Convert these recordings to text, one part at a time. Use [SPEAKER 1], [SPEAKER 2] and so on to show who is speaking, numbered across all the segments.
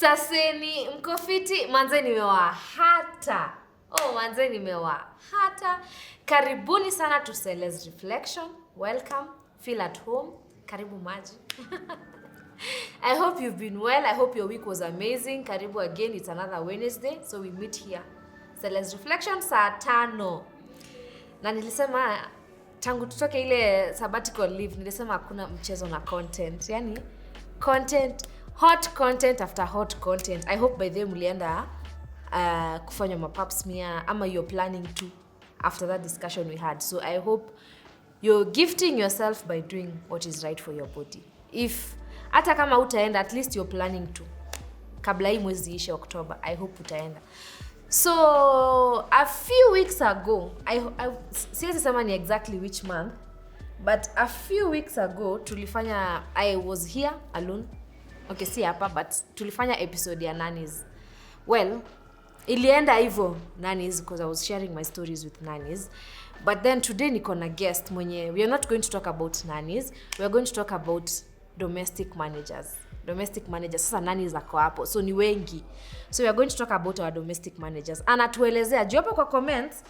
[SPEAKER 1] Saseni, mkofiti, manze nimewahata. Manze nimewahata. Karibuni sana to Celeste Reflection. Welcome. Feel at home. Karibu maji. I hope you've been well. I hope your week was amazing. Karibu again. It's another Wednesday. So we meet here. Celeste Reflection saa 5. Na nilisema tangu tutoke ile sabbatical leave nilisema hakuna mchezo na content. Yani content, hot content after hot content. I hope by then mlienda kufanya mapap smear ama you're planning to after that discussion we had. So I hope you're gifting yourself by doing what is right for your body. If hata kama utaenda, at least you're planning to. Kabla hii mwezi ishe October, I hope utaenda. So a few weeks ago, siwezi sema ni exactly which month, but a few weeks ago tulifanya, I was here alone. Okay, si hapa, but tulifanya episode ya Nannies. Well, ilienda hivyo Nannies because I was sharing my stories with Nannies. But then today niko na guest mwenye, we are not going to talk about Nannies. We are going to talk about domestic managers. Domestic managers, sasa Nannies ako hapo. So ni wengi. So we are going to talk about our domestic managers. Anatuelezea, jopo kwa comments,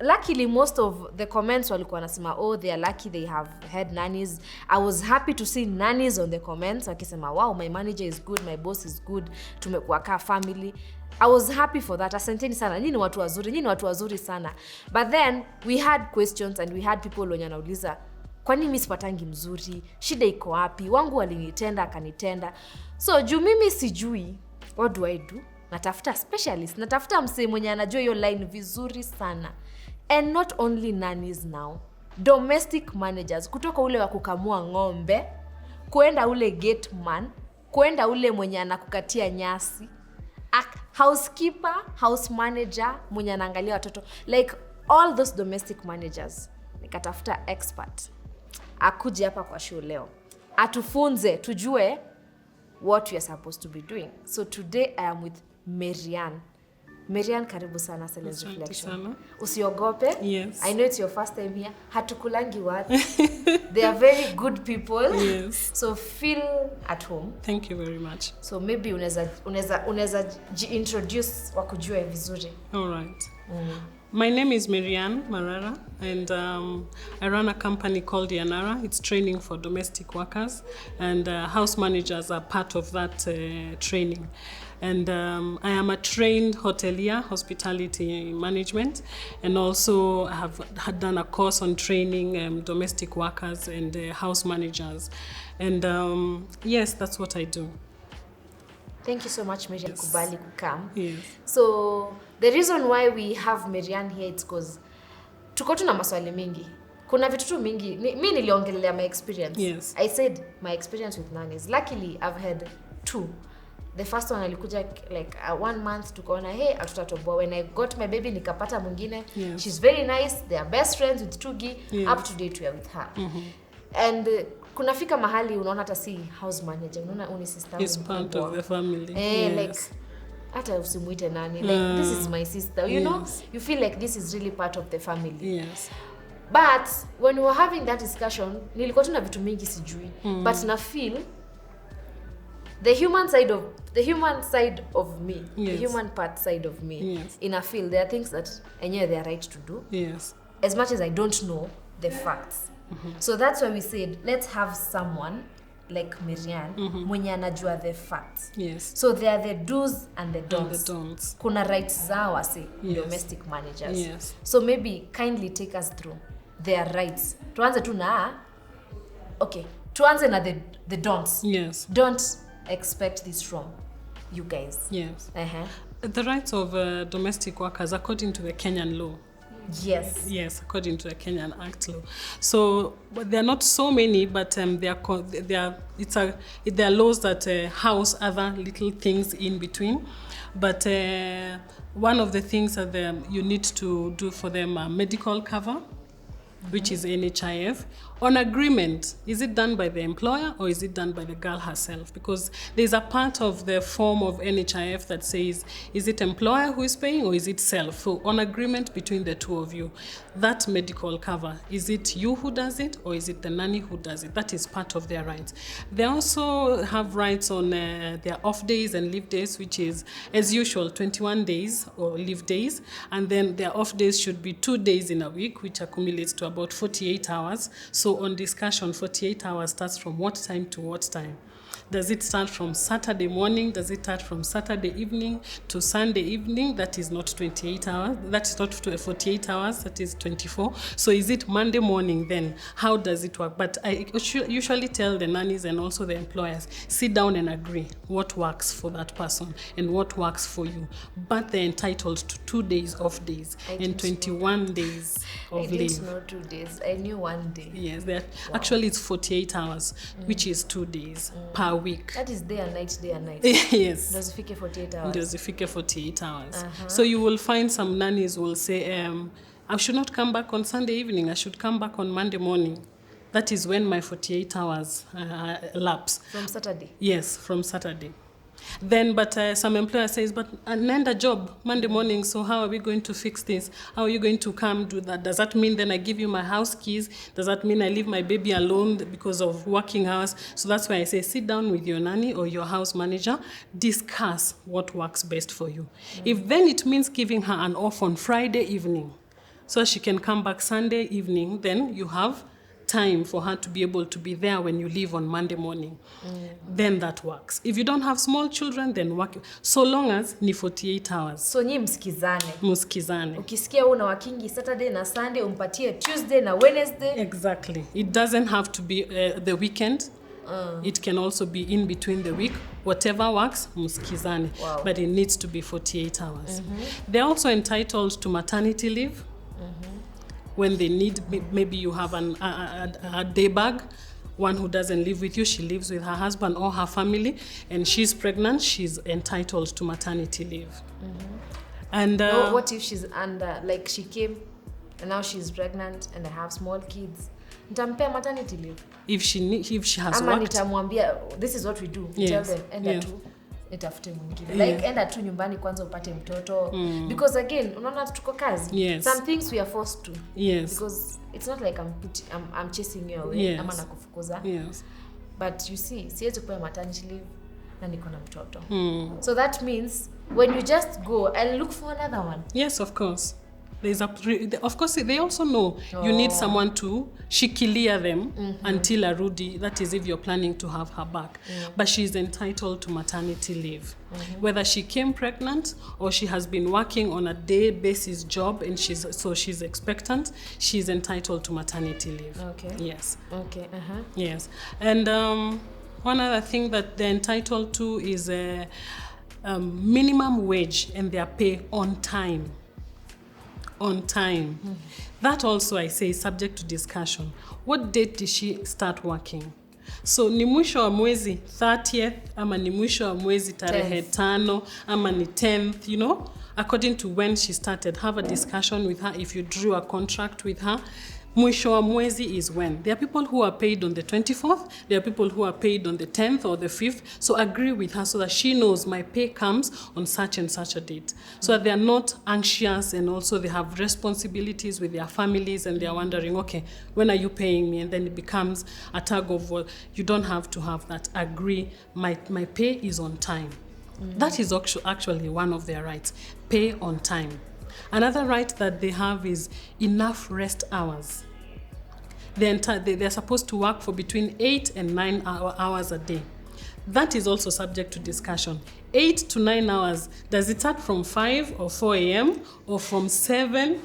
[SPEAKER 1] luckily most of the comments walikuwa nasema, they are lucky they have had nannies. I was happy to see nannies on the comments. Wakisema, wow, my manager is good, my boss is good, tumekuwa kaa family. I was happy for that. Asanteni sana. Nyinyi watu wazuri sana. But then we had questions and we had people wenye wanauliza, kwani mimi sipatangi mzuri? Shida iko wapi? Wangu alinitenda akanitenda. So juu mimi sijui, what do I do? Natafuta specialist, natafuta msee mwenye anajua hiyo line vizuri sana. And not only nannies now, domestic managers, kutoka ule wa kukamua ng'ombe, kuenda ule gate man, kuenda ule mwenye anakukatia nyasi, housekeeper, house manager, mwenye anaangalia watoto, like all those domestic managers. Nikatafuta expert akuje hapa kwa show leo, atufunze tujue what we are supposed to be doing. So today I am with MARYANN. MARYANN, karibu sana Celeste Reflection. Usiogope.
[SPEAKER 2] Yes.
[SPEAKER 1] I know it's your first time here. Hatukulangi watu. They are very good people.
[SPEAKER 2] Yes.
[SPEAKER 1] So feel at home.
[SPEAKER 2] Thank you very much.
[SPEAKER 1] So maybe unaweza introduce wakujue vizuri.
[SPEAKER 2] All right. My name is MARYANN Marara, and I run a company called Yanara. It's training for domestic workers, and house managers are part of that training. And I am a trained hotelier, hospitality management, and also had done a course on training domestic workers and house managers. And yes, that's what I do.
[SPEAKER 1] Thank you so much, MARYANN, kubali kukam.
[SPEAKER 2] Yes.
[SPEAKER 1] So the reason why we have MARYANN here, it's because tuko tu na maswali mingi. Kuna vitu tu mingi. Mimi niliongelea my experience.
[SPEAKER 2] Yes.
[SPEAKER 1] I said my experience with nannies. Luckily, I've had 2. The first one alikuja like 1 month tukaona, hey, atutatoboa. When I got my baby nikapata mwingine.
[SPEAKER 2] Yes.
[SPEAKER 1] She's very nice. They are best friends with Tugi.
[SPEAKER 2] Yeah.
[SPEAKER 1] Up to date we are with her. And kunafika mahali unaona hata si house manager, unaona uni sister.
[SPEAKER 2] It's part of the family.
[SPEAKER 1] Yes. Like hata usimuite nani, like this is my sister, you know, you feel like this is really part of the family.
[SPEAKER 2] Yes.
[SPEAKER 1] But when we were having that discussion, nilikuwa tuna vitu mingi sijui, but na feel the human side of me,
[SPEAKER 2] yes.
[SPEAKER 1] The human part side of me,
[SPEAKER 2] yes.
[SPEAKER 1] In a feel there are things that they are right to do.
[SPEAKER 2] Yes.
[SPEAKER 1] As much as I don't know the facts. So that's why we said, let's have someone like MARYANN, mwenye anajua the facts.
[SPEAKER 2] Yes.
[SPEAKER 1] So there are the do's and the don'ts.
[SPEAKER 2] And the don'ts.
[SPEAKER 1] Kuna rights zao wase,
[SPEAKER 2] Yes.
[SPEAKER 1] domestic managers.
[SPEAKER 2] Yes.
[SPEAKER 1] So maybe kindly take us through their rights. Tuanze tu na, okay, tuanze na the don'ts.
[SPEAKER 2] Yes.
[SPEAKER 1] Don't expect this from you guys.
[SPEAKER 2] Yes.
[SPEAKER 1] Uh-huh.
[SPEAKER 2] The rights of domestic workers according to the Kenyan law.
[SPEAKER 1] Yes.
[SPEAKER 2] Yes, according to the Kenyan Act law. So, but there are not so many, but there are laws that house other little things in between. But one of the things that you need to do for them are medical cover. which is NHIF. On agreement, is it done by the employer or is it done by the girl herself? Because there's a part of the form of NHIF that says, is it employer who is paying or is it self? So on agreement between the two of you, that medical cover, is it you who does it or is it the nanny who does it? That is part of their rights. They also have rights on their off days and leave days, which is, as usual, 21 days or leave days. And then their off days should be 2 days in a week, which accumulates to about 48 hours. So on discussion, 48 hours starts from what time to what time? Does it start from Saturday morning? Does it start from Saturday evening to Sunday evening? That is not 28 hours. That is not 48 hours. That is 24. So is it Monday morning then? How does it work? But I usually tell the nannies and also the employers, sit down and agree what works for that person and what works for you. But they're entitled to 2 days off days and 21 days of leave. I
[SPEAKER 1] didn't know 2 days. I knew 1 day.
[SPEAKER 2] Yes, actually it's 48 hours, which is 2 days per week.
[SPEAKER 1] That is day and night, day and night.
[SPEAKER 2] Yes.
[SPEAKER 1] Does it fike 48 hours?
[SPEAKER 2] Does it fike 48 hours. So you will find some nannies will say, I should not come back on Sunday evening. I should come back on Monday morning. That is when my 48 hours lapse.
[SPEAKER 1] From Saturday?
[SPEAKER 2] Yes, from Saturday. Then, but some employer says, but Nanda job Monday morning, so how are we going to fix this? How are you going to come do that? Does that mean then I give you my house keys? Does that mean I leave my baby alone because of working hours? So that's why I say sit down with your nanny or your house manager, discuss what works best for you. If then it means giving her an off on Friday evening, so she can come back Sunday evening, then you have time for her to be able to be there when you leave on Monday morning. Then that works. If you don't have small children, then work so long as ni 48 hours.
[SPEAKER 1] So nyi msikizane.
[SPEAKER 2] Msikizane.
[SPEAKER 1] Ukisikia una wakingi Saturday na Sunday, umpatie Tuesday na Wednesday.
[SPEAKER 2] Exactly. It doesn't have to be the weekend. It can also be in between the week. Whatever works, msikizane.
[SPEAKER 1] Wow.
[SPEAKER 2] But it needs to be 48 hours. They're also entitled to maternity leave. When they need, maybe you have a day bag, one who doesn't live with you, she lives with her husband or her family, and she's pregnant, she's entitled to maternity leave. And
[SPEAKER 1] what if she's under, like she came and now she's pregnant and I have small kids? Nitampea maternity leave.
[SPEAKER 2] If she has
[SPEAKER 1] ama
[SPEAKER 2] worked.
[SPEAKER 1] Nitamwambia, this is what we do.
[SPEAKER 2] Yes.
[SPEAKER 1] Tell them, enda tu nitafute mwingine. Like enda tu nyumbani kwanza upate mtoto. Because again, unaona tuko kazi.
[SPEAKER 2] Yes.
[SPEAKER 1] Some things we are forced to.
[SPEAKER 2] Yes.
[SPEAKER 1] Because it's not like I'm chasing you away.
[SPEAKER 2] Yes.
[SPEAKER 1] Ama nakufukuza.
[SPEAKER 2] Yes.
[SPEAKER 1] But you see, siwezi kupewa maternity leave na niko na mtoto. So that means when you just go and look for another one.
[SPEAKER 2] Yes, of course. Of course, they also know you need someone to shikilia them until arudi. That is if you're planning to have her back. But she's entitled to maternity leave. Whether she came pregnant or she has been working on a day basis job and she's expectant, she's entitled to maternity leave.
[SPEAKER 1] Okay.
[SPEAKER 2] Yes.
[SPEAKER 1] Okay.
[SPEAKER 2] Yes. And one other thing that they're entitled to is minimum wage and their pay on time. On time. That also, I say, is subject to discussion. What date did she start working? So ni mwisho wa mwezi 30th ama ni mwisho wa mwezi tarehe 5 ama ni 10th, you know, according to when she started. Have a discussion with her if you drew a contract with her. Mwisho wa mwezi is when. There are people who are paid on the 24th. There are people who are paid on the 10th or the 5th. So agree with her so that she knows my pay comes on such and such a date. So that they are not anxious and also they have responsibilities with their families and they are wondering, okay, when are you paying me? And then it becomes a tug of war. You don't have to have that. Agree, my pay is on time. That is actually one of their rights. Pay on time. Another right that they have is enough rest hours. They're supposed to work for between 8 and 9 hours a day. That is also subject to discussion. 8 to 9 hours. Does it start from 5 or 4 a.m. or from 7 a.m.?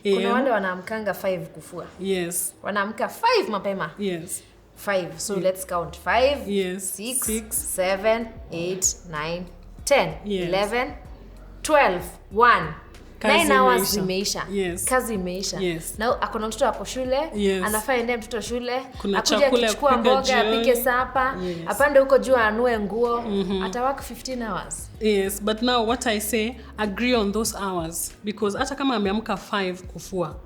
[SPEAKER 1] Kuna wale wanaamkanga 5 kufua.
[SPEAKER 2] Yes.
[SPEAKER 1] Wanaamka 5 mapema.
[SPEAKER 2] Yes.
[SPEAKER 1] 5. So let's count. 5,
[SPEAKER 2] yes.
[SPEAKER 1] 6, 7, 8, 9, 10,
[SPEAKER 2] yes.
[SPEAKER 1] 11, 12, 1. 9 hours zimeisha.
[SPEAKER 2] Yes.
[SPEAKER 1] Kazi imeisha.
[SPEAKER 2] Yes.
[SPEAKER 1] Na akona mtoto hapo shule,
[SPEAKER 2] yes.
[SPEAKER 1] Anafaa ende mtoto shule,
[SPEAKER 2] akuje
[SPEAKER 1] kuchukua mboga, apike sapa,
[SPEAKER 2] yes.
[SPEAKER 1] Apande huko juu anue nguo, atawaka 15 hours.
[SPEAKER 2] Yes, but now what I say, agree on those hours because hata kama ameamka 5 kufua,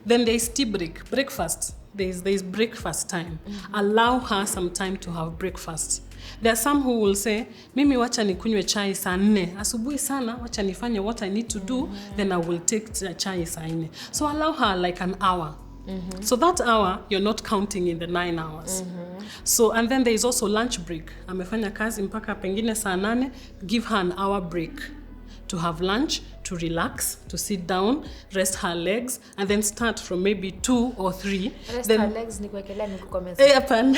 [SPEAKER 2] Then there is tea break, breakfast. There's breakfast time. Allow her some time to have breakfast. There are some who will say, mimi wacha nikunywe chai saa 4 asubuhi sana, wacha nifanye what I need to do, then I will take chai saa 4. So allow her like an hour. So that hour, you're not counting in the 9 hours. So, and then there is also lunch break. Amefanya kazi mpaka pengine saa 8, give her an hour break to have lunch, to relax, to sit down, rest her legs, and then start from maybe 2 or 3.
[SPEAKER 1] Rest
[SPEAKER 2] then,
[SPEAKER 1] her legs ni kuwekelea mikukomeza.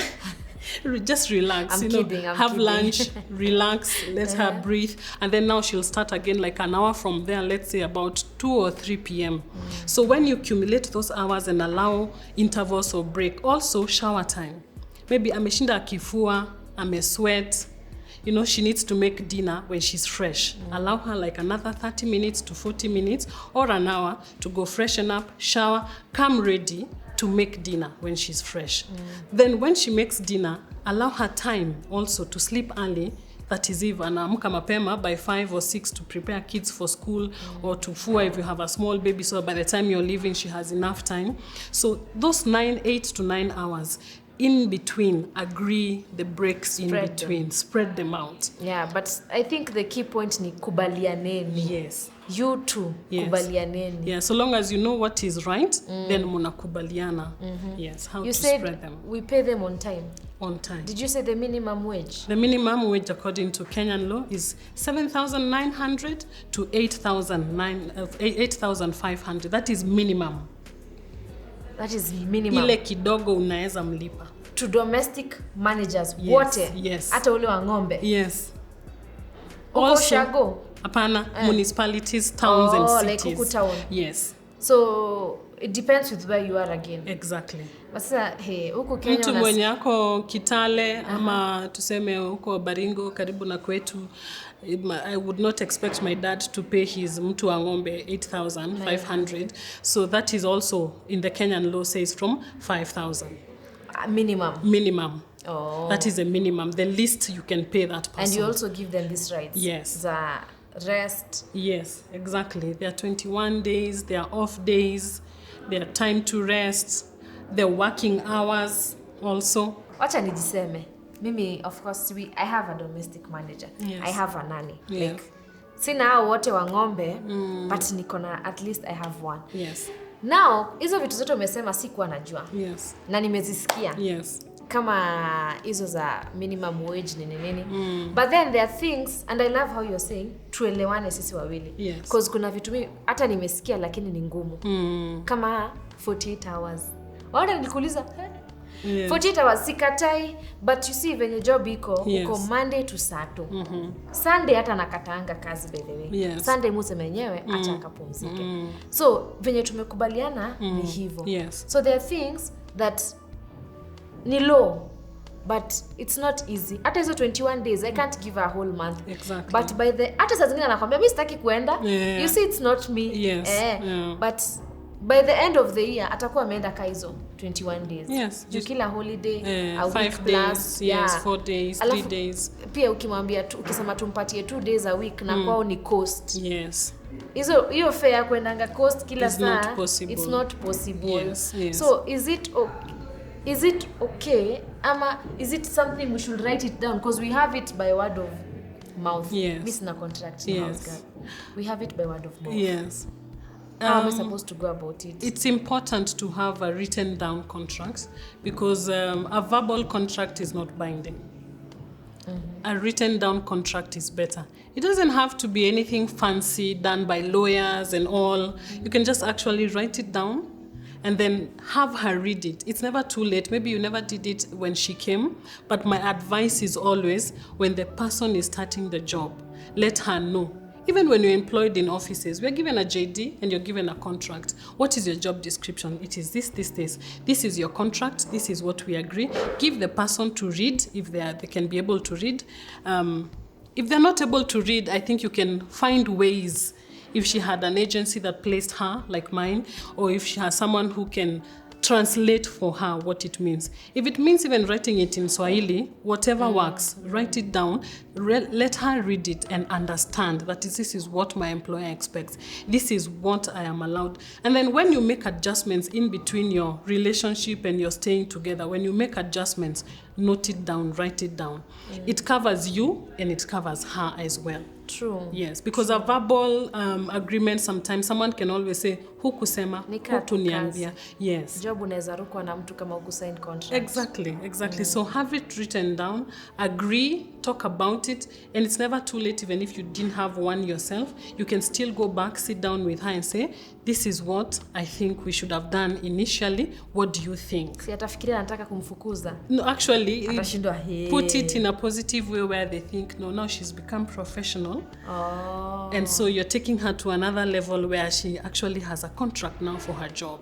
[SPEAKER 2] Just relax,
[SPEAKER 1] I'm kidding.
[SPEAKER 2] have lunch, relax, let her breathe, and then now she'll start again like an hour from there, let's say about 2 or 3 p.m. So when you accumulate those hours and allow intervals of break, also shower time. Maybe ameshinda akifua, amesweat, she needs to make dinner when she's fresh. Allow her like another 30 minutes to 40 minutes or an hour to go freshen up, shower, come ready to make dinner when she's fresh. Then when she makes dinner, allow her time also to sleep early. That is if anaamka mapema by 5 or 6 to prepare kids for school or to fua if you have a small baby, so by the time you're leaving she has enough time. So those 8 to 9 hours in between, agree the breaks in between, spread them out.
[SPEAKER 1] Yeah, but I think the key point ni kubalianeni.
[SPEAKER 2] Yes.
[SPEAKER 1] You too, kubalianeni.
[SPEAKER 2] Yeah, so long as you know what is right, then munakubaliana. Yes, how
[SPEAKER 1] you
[SPEAKER 2] to
[SPEAKER 1] said
[SPEAKER 2] spread them.
[SPEAKER 1] We pay them on time.
[SPEAKER 2] On time.
[SPEAKER 1] Did you say the minimum wage?
[SPEAKER 2] The minimum wage according to Kenyan law is 7,900 to 8,500. That is minimum.
[SPEAKER 1] That is minimum.
[SPEAKER 2] Ile kidogo unaweza mlipa.
[SPEAKER 1] To domestic managers, wote.
[SPEAKER 2] Yes.
[SPEAKER 1] Hata ule wa ng'ombe.
[SPEAKER 2] Yes.
[SPEAKER 1] Also, shago.
[SPEAKER 2] Apana, municipalities, towns and cities.
[SPEAKER 1] Like Kuku town.
[SPEAKER 2] Yes.
[SPEAKER 1] So it depends with where you are again.
[SPEAKER 2] Exactly.
[SPEAKER 1] Sasa huko Kenya
[SPEAKER 2] mtu mwenye ako Kitale ama tuseme huko Baringo karibu na kwetu, I would not expect my dad to pay his mtu wa ng'ombe 8,500. So that is also in the Kenyan law says from 5,000. Minimum.
[SPEAKER 1] Oh.
[SPEAKER 2] That is a minimum. The least you can pay that person.
[SPEAKER 1] And you also give them these rights.
[SPEAKER 2] Yes.
[SPEAKER 1] The rest.
[SPEAKER 2] Yes, exactly. There are 21 days, there are off days, there are time to rest, there are working hours also.
[SPEAKER 1] Wacha nijiseme. Mimi, of course, I have a domestic manager.
[SPEAKER 2] Yes.
[SPEAKER 1] I have a nanny.
[SPEAKER 2] Yeah.
[SPEAKER 1] Like, sina hao wote wa ng'ombe, but nikona, at least I have one.
[SPEAKER 2] Yes.
[SPEAKER 1] Now, hizo vitu zote umesema sikuwa najua.
[SPEAKER 2] Yes.
[SPEAKER 1] Na nimezisikia.
[SPEAKER 2] Yes.
[SPEAKER 1] Kama hizo za minimum wage nini. But then there are things, and I love how you're saying, tuelewane sisi wawili.
[SPEAKER 2] Yes.
[SPEAKER 1] Because kuna vitu mimi hata nimesikia lakini ni ngumu. Kama 48 hours. Waona nilikuuliza,
[SPEAKER 2] Yes.
[SPEAKER 1] 48 hours sikatai, but you see venye job iko,
[SPEAKER 2] Yes.
[SPEAKER 1] uko Monday to Saturday. Sunday hata nakataanga kazi by the way.
[SPEAKER 2] Yes.
[SPEAKER 1] Sunday muse mwenyewe acha akapumzike. So venye tumekubaliana ni hivyo.
[SPEAKER 2] Yes.
[SPEAKER 1] So there are things that ni low, but it's not easy. Hata hizo 21 days, I can't give a whole month.
[SPEAKER 2] Exactly.
[SPEAKER 1] But by the hata saa zingine anakuambia mimi sitaki kuenda.
[SPEAKER 2] Yeah.
[SPEAKER 1] You see it's not me.
[SPEAKER 2] Yes. Yeah.
[SPEAKER 1] But by the end of the year atakuwa ameenda ka hizo 21 days.
[SPEAKER 2] Yes.
[SPEAKER 1] Juu kila holiday, a
[SPEAKER 2] 5
[SPEAKER 1] week
[SPEAKER 2] days,
[SPEAKER 1] plus,
[SPEAKER 2] yes, 4 days, 3 days.
[SPEAKER 1] Pia ukimwambia ukisema tumpatie 2 days a week na kwao ni cost.
[SPEAKER 2] Yes.
[SPEAKER 1] Hiyo fare ya kuendanga cost kila
[SPEAKER 2] It's
[SPEAKER 1] saa,
[SPEAKER 2] not possible.
[SPEAKER 1] it's not possible.
[SPEAKER 2] Yes, yes.
[SPEAKER 1] So is it okay ama is it something we should write it down, because we have it by word of mouth.
[SPEAKER 2] Yes.
[SPEAKER 1] This is a contract.
[SPEAKER 2] Yes.
[SPEAKER 1] We have it by word of mouth.
[SPEAKER 2] Yes.
[SPEAKER 1] How am I supposed to go about it?
[SPEAKER 2] It's important to have a written down contract because a verbal contract is not binding. A written down contract is better. It doesn't have to be anything fancy done by lawyers and all. You can just actually write it down and then have her read it. It's never too late. Maybe you never did it when she came, but my advice is always when the person is starting the job, let her know. Even when you're employed in offices, we're given a JD and you're given a contract. What is your job description? It is this. This is your contract. This is what we agree. Give the person to read if they can be able to read. If they're not able to read, I think you can find ways. If she had an agency that placed her, like mine, or if she has someone who can translate for her what it means. If it means even writing it in Swahili, whatever works, write it down, let her read it and understand that this is what my employer expects. This is what I am allowed. And then when you make adjustments in between your relationship and your staying together, when you make adjustments, note it down, write it down. It covers you and it covers her as well.
[SPEAKER 1] True.
[SPEAKER 2] Yes, because a verbal agreement, sometimes someone can always say, hukusema, hukuniambia. Yes.
[SPEAKER 1] Job unaweza rukwa na mtu kama hukusign contract.
[SPEAKER 2] Exactly. So have it written down, agree, talk about it, and it's never too late. Even if you didn't have one yourself, you can still go back, sit down with her and say, this is what I think we should have done initially. What do you think?
[SPEAKER 1] Si atafikiria anataka kumfukuza.
[SPEAKER 2] No, actually, put it in a positive way where they think, no, now she's become professional.
[SPEAKER 1] Oh.
[SPEAKER 2] And so you're taking her to another level where she actually has a contract now for her job.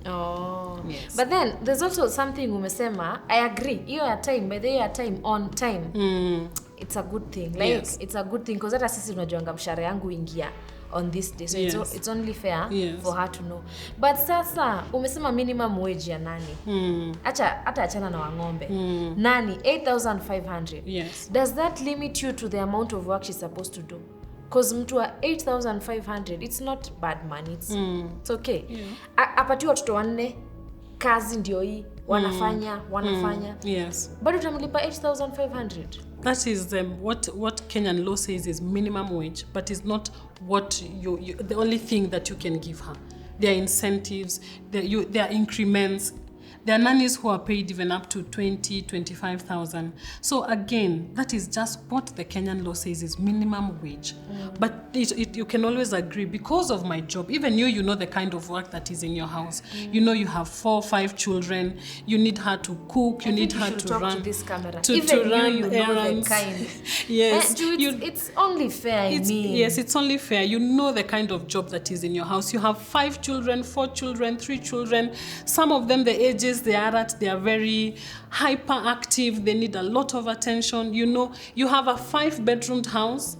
[SPEAKER 1] Oh.
[SPEAKER 2] Yes.
[SPEAKER 1] But then there's also something umesema, I agree. Your time, by the your time, on time. It's a good thing. Like, yes. It's a good thing because hata sisi unajuanga mshahara yangu ingia on this day. So yes. It's only fair for her to know. But sasa umesema minimum wage ya Nanny. Hata achana na wang'ombe. Nanny 8,500.
[SPEAKER 2] Yes.
[SPEAKER 1] Does that limit you to the amount of work she's supposed to do? Because mtu wa 8,500, it's not bad money. It's okay. Yeah. Apatiwa watoto 4, kazi ndio hii, wanafanya.
[SPEAKER 2] Yes.
[SPEAKER 1] But utamlipa 8,500.
[SPEAKER 2] That is what Kenyan law says is minimum wage, but it's not what the only thing that you can give her. There are incentives, there are increments. There are nannies who are paid even up to 20,000, 25,000. So again, that is just what the Kenyan law says is minimum wage. But you can always agree, because of my job, even you know the kind of work that is in your house. You know you have 4 or 5 children. You need her to cook. You need her to run.
[SPEAKER 1] To this camera.
[SPEAKER 2] To run
[SPEAKER 1] you
[SPEAKER 2] errands.
[SPEAKER 1] Know the kind.
[SPEAKER 2] Yes.
[SPEAKER 1] It's only fair.
[SPEAKER 2] Yes, it's only fair. You know the kind of job that is in your house. You have 5 children, 4 children, 3 children. Some of them, the ages they are at, they are very hyperactive. They need a lot of attention. You know, you have a 5-bedroomed house.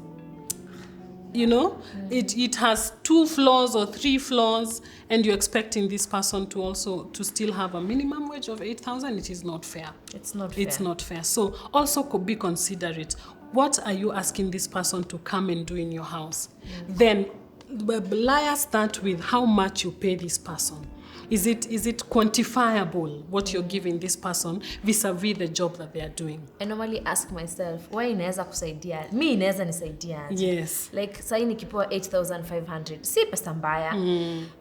[SPEAKER 2] You know, it has 2 floors or 3 floors, and you're expecting this person to still have a minimum wage of 8,000. It is not fair.
[SPEAKER 1] It's not fair.
[SPEAKER 2] It's not fair. So also could be considerate. What are you asking this person to come and do in your house? Then let's start with how much you pay this person. Is it quantifiable what you're giving this person vis-a-vis the job that they are doing?
[SPEAKER 1] I normally ask myself, why inaweza kusaidia? Mi inaweza nisaidia.
[SPEAKER 2] Yes.
[SPEAKER 1] Like sai nikipewa 8,500, si pesa mbaya.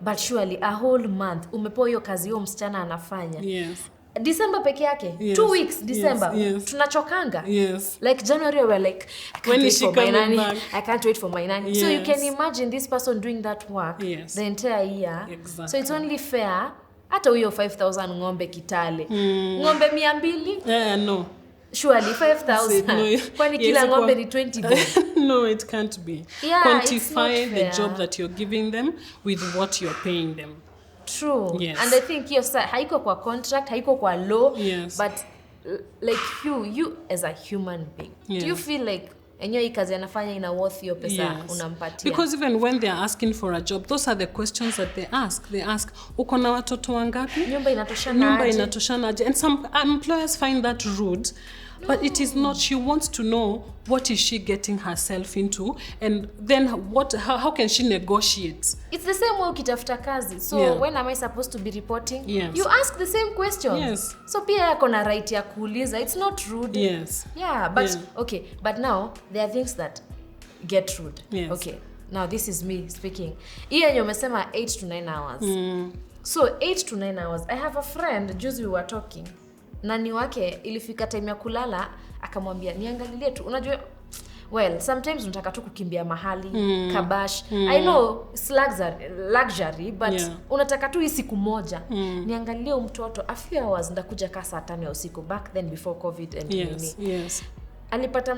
[SPEAKER 1] But surely a whole month umepewa hiyo kazi hiyo msichana anafanya.
[SPEAKER 2] Yes.
[SPEAKER 1] December peke yake, 2 weeks December.
[SPEAKER 2] Yes.
[SPEAKER 1] Tunachokanga.
[SPEAKER 2] Yes.
[SPEAKER 1] Like January we're like, I can't wait for my nanny.
[SPEAKER 2] Yes.
[SPEAKER 1] So you can imagine this person doing that work the entire year.
[SPEAKER 2] Exactly.
[SPEAKER 1] So it's only fair. Hata huyo 5,000 ng'ombe Kitale. Ng'ombe 200?
[SPEAKER 2] No.
[SPEAKER 1] Surely 5,000. Kwani kila ng'ombe ni 20 bob?
[SPEAKER 2] No, it can't be.
[SPEAKER 1] Yeah,
[SPEAKER 2] quantify the job that you're giving them with what you're paying them.
[SPEAKER 1] True.
[SPEAKER 2] Yes.
[SPEAKER 1] And I think haiko kwa contract, haiko kwa law, but like you as a human being, do you feel like enyo hii kazi anafanya ina worth your pesa unampatia?
[SPEAKER 2] Because even when they are asking for a job, those are the questions that they ask. They ask, uko na watoto wangapi?
[SPEAKER 1] Nyumba inatoshana aje?
[SPEAKER 2] And some employers find that rude. But it is not. She wants to know what is she getting herself into, and then how can she negotiate?
[SPEAKER 1] It's the same way ukitafuta kazi. So when am I supposed to be reporting?
[SPEAKER 2] Yes.
[SPEAKER 1] You ask the same questions.
[SPEAKER 2] Yes.
[SPEAKER 1] So pia yako na right ya kuuliza. It's not rude.
[SPEAKER 2] Yes.
[SPEAKER 1] Yeah, but okay. But now there are things that get rude.
[SPEAKER 2] Yes.
[SPEAKER 1] Okay. Now this is me speaking. Hiyo yenye umesema 8 to 9 hours. So 8 to 9 hours. I have a friend, juzi we were talking. Nani wake ilifika time ya kulala akamwambia niangalilie tu, unajua sometimes unataka tu kukimbia mahali kabash. I know it's luxury but unataka tu siku moja niangalie mtoto a few hours ndakuja kaa saa 5 ya usiku, back then before COVID and
[SPEAKER 2] yes.
[SPEAKER 1] Alipata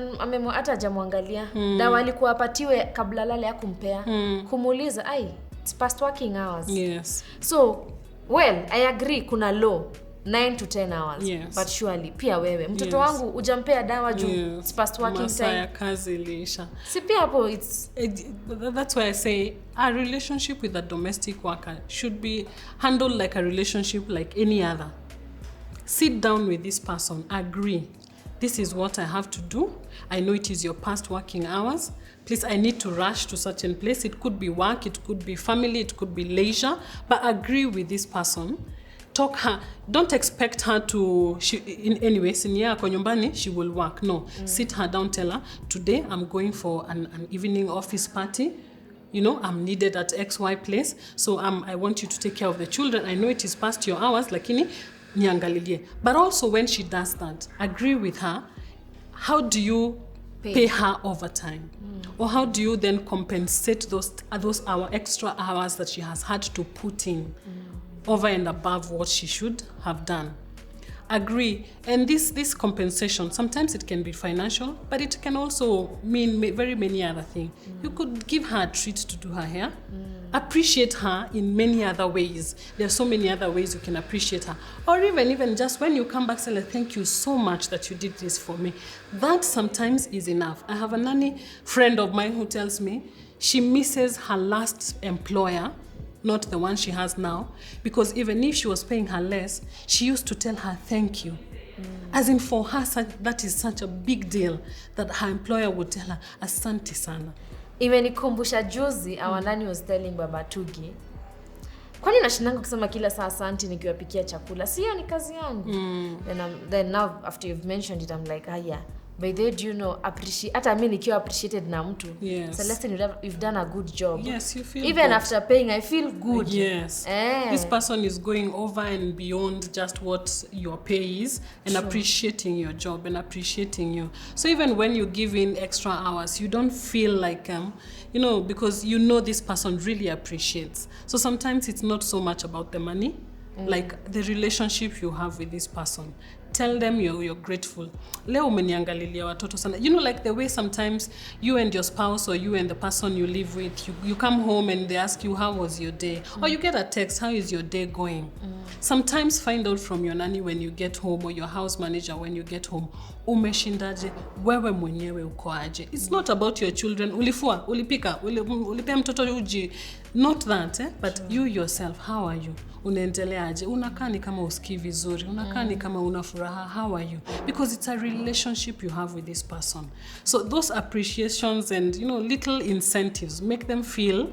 [SPEAKER 1] hata hajamwangalia dawa alikuwa apatiwe kabla lale ya kumpea kumuuliza it's past working hours.
[SPEAKER 2] Yes.
[SPEAKER 1] So I agree kuna law. 9 to 10 hours.
[SPEAKER 2] Yes.
[SPEAKER 1] But surely pia wewe mtoto wangu ujampea dawa juu it's past working time.
[SPEAKER 2] Ya kazi ilisha.
[SPEAKER 1] Si pia hapo
[SPEAKER 2] that's why I say a relationship with a domestic worker should be handled like a relationship like any other. Sit down with this person, agree. This is what I have to do. I know it is your past working hours. Please, I need to rush to certain place. It could be work, it could be family, it could be leisure. But agree with this person. Talk her. Don't expect her to, in any way, she will work. No. Sit her down, tell her, today I'm going for an evening office party. You know, I'm needed at XY place. So I want you to take care of the children. I know it is past your hours, lakini niangalilie. But also when she does that, agree with her. How do you pay her overtime? Or how do you then compensate those extra hours that she has had to put in over and above what she should have done? Agree. And this compensation, sometimes it can be financial, but it can also mean very many other things. You could give her a treat to do her hair. Appreciate her in many other ways. There are so many other ways you can appreciate her. Or even just when you come back, say, thank you so much that you did this for me. That sometimes is enough. I have a nanny friend of mine who tells me she misses her last employer, not the one she has now, because even if she was paying her less, she used to tell her thank you. As in, for her, that is such a big deal that her employer would tell her, asante sana.
[SPEAKER 1] Imenikumbusha juzi, our nanny was telling Baba Tugi, kwani unashinanga kusema kila saa asante nikiwapikia chakula? Sio ni kazi yangu. Then now after you've mentioned it, I'm like, yeah. By the way, do you know, hata mimi nikiwa appreciated na mtu.
[SPEAKER 2] Yes.
[SPEAKER 1] Celestine, you've done a good job.
[SPEAKER 2] Yes, you feel
[SPEAKER 1] even
[SPEAKER 2] good.
[SPEAKER 1] After paying, I feel good.
[SPEAKER 2] Yes. This person is going over and beyond just what your pay is and appreciating your job and appreciating you. So even when you give in extra hours, you don't feel like, because you know this person really appreciates. So sometimes it's not so much about the money, like the relationship you have with this person. Tell them you're grateful. Leo umeniangalilia watoto sana. You know, like the way sometimes you and your spouse or you and the person you live with, you come home and they ask you, how was your day? Or you get a text, how is your day going? Sometimes find out from your nanny when you get home or your house manager when you get home. Umeshindaje? Wewe mwenyewe uko aje? It's not about your children. Ulifua, ulipika, ulipea mtoto uji. Not that, but you yourself, how are you? Unaendeleaje? Unakaa ni kama usikii vizuri? Unakaa ni kama una furaha? How are you? Because it's a relationship you have with this person. So those appreciations and, little incentives make them feel,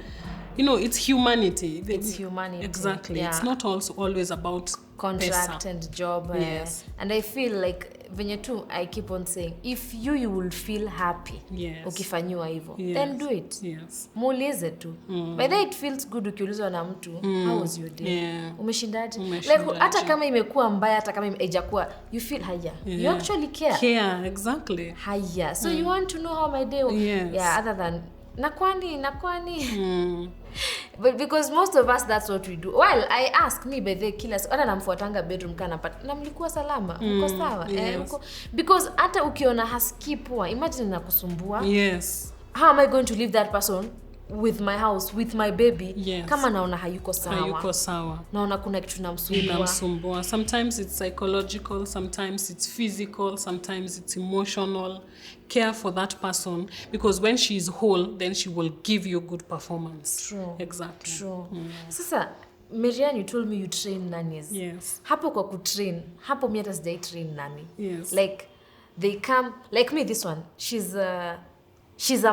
[SPEAKER 2] it's humanity.
[SPEAKER 1] It's humanity.
[SPEAKER 2] Exactly. Yeah. It's not also always about
[SPEAKER 1] contract
[SPEAKER 2] pesa.
[SPEAKER 1] And job.
[SPEAKER 2] Yes.
[SPEAKER 1] And I feel like, venye tu, I keep on saying, if you will feel happy, ukifanyiwa hivyo, then do it.
[SPEAKER 2] Yes.
[SPEAKER 1] Muulize tu. By the way, it feels good ukiulizwa na mtu, how was your day? Umeshindaje? Like, hata kama imekuwa mbaya, hata kama haijakuwa, you feel haya. You actually care.
[SPEAKER 2] Care, exactly.
[SPEAKER 1] Haya. So you want to know how my day was.
[SPEAKER 2] Yes.
[SPEAKER 1] Yeah, other than, nakwani. But because most of us, that's what we do. Well, I ask me by the killers, hata namfuatanga bedroom kana but namlikuwa salama, uko sawa? Because hata ukiona hasikii poa, imagine nakusumbua.
[SPEAKER 2] Yes.
[SPEAKER 1] How am I going to leave that person with my house, with my baby?
[SPEAKER 2] Yes.
[SPEAKER 1] Kama naona hayuko sawa. Naona kuna kitu
[SPEAKER 2] namsumbua. Sometimes it's psychological, sometimes it's physical, sometimes it's emotional. Care for that person, because when she is whole, then she will give you good performance.
[SPEAKER 1] True.
[SPEAKER 2] Exactly.
[SPEAKER 1] True. Sasa, MARYANN, you told me you train nannies.
[SPEAKER 2] Yes.
[SPEAKER 1] Hapo kwa kutrain, hapo mi hata sijai train nanny.
[SPEAKER 2] Yes.
[SPEAKER 1] Like, they come, like me, this one, she's a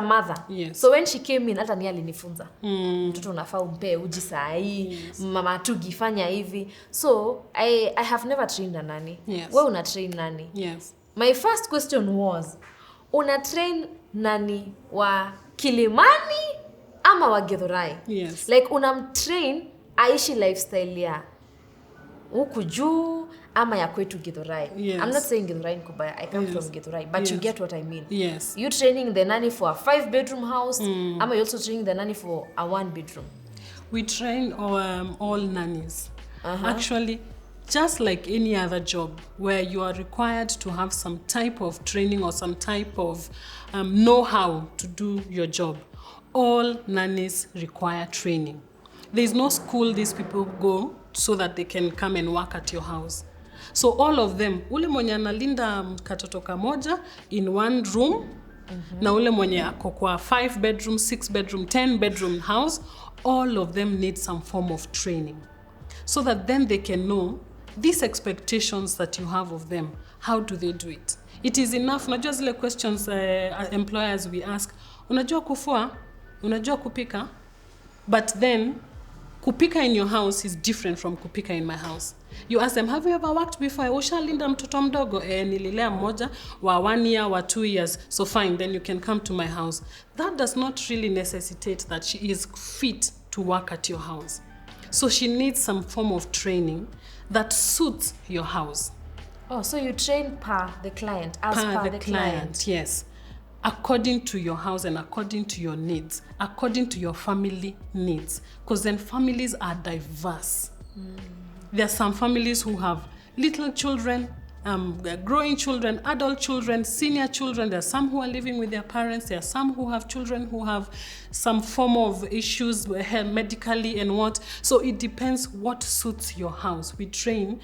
[SPEAKER 1] mother.
[SPEAKER 2] Yes.
[SPEAKER 1] So when she came in, hata ni alinifunza. Mtoto unafaa umpe uji saa hii, mama Tugi fanya hivi. So, I have never trained a nanny.
[SPEAKER 2] Yes.
[SPEAKER 1] Wewe una train nanny.
[SPEAKER 2] Yes.
[SPEAKER 1] My first question was, una train nanny wa Kilimani ama wa Githurai?
[SPEAKER 2] Yes.
[SPEAKER 1] Like unamtrain aishi lifestyle ya huku juu ama ya kwetu Githurai.
[SPEAKER 2] Yes.
[SPEAKER 1] I'm not saying Githurai kubaya. I come from Githurai, but you get what I mean.
[SPEAKER 2] Yes.
[SPEAKER 1] You training the nanny for a 5-bedroom house, ama you also training the nanny for a 1-bedroom?
[SPEAKER 2] We train all nannies. Actually, just like any other job where you are required to have some type of training or some type of know-how to do your job, all nannies require training. There is no school these people go so that they can come and work at your house. So all of them, ule mwenye analinda katoto kamoja in one room, na ule mwenye ako kwa 5 bedroom, 6 bedroom, 10 bedroom house, all of them need some form of training. So that then they can know these expectations that you have of them, how do they do it? It is enough, unajua zile questions employers we ask, unajua kufua, unajua kupika, but then kupika in your house is different from kupika in my house. You ask them, have you ever worked before? Ushalinda mtoto mdogo? Nililea mmoja wa 1 year, wa 2 years. So fine, then you can come to my house. That does not really necessitate that she is fit to work at your house. So she needs some form of training that suits your house.
[SPEAKER 1] Oh, so you train per the client, as per the client.
[SPEAKER 2] Yes. According to your house and according to your needs, according to your family needs. Because then families are diverse. There are some families who have little children, growing children, adult children, senior children. There are some who are living with their parents. There are some who have children who have some form of issues medically and what. So it depends what suits your house. We train,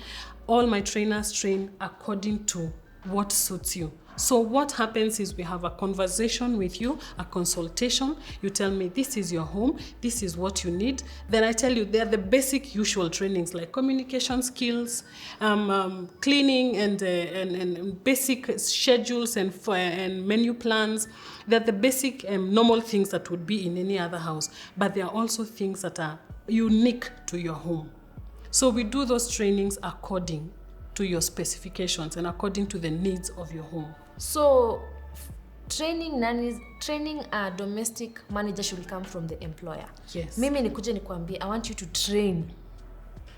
[SPEAKER 2] all my trainers train according to what suits you. So what happens is we have a conversation with you, a consultation. You tell me, this is your home, this is what you need. Then I tell you, they're the basic usual trainings like communication skills, cleaning and basic schedules and menu plans. They're the basic normal things that would be in any other house. But there are also things that are unique to your home. So we do those trainings according to your specifications and according to the needs of your home.
[SPEAKER 1] So training a domestic manager should come from the employer.
[SPEAKER 2] Yes.
[SPEAKER 1] Mimi nikuje nikwambie, I want you to train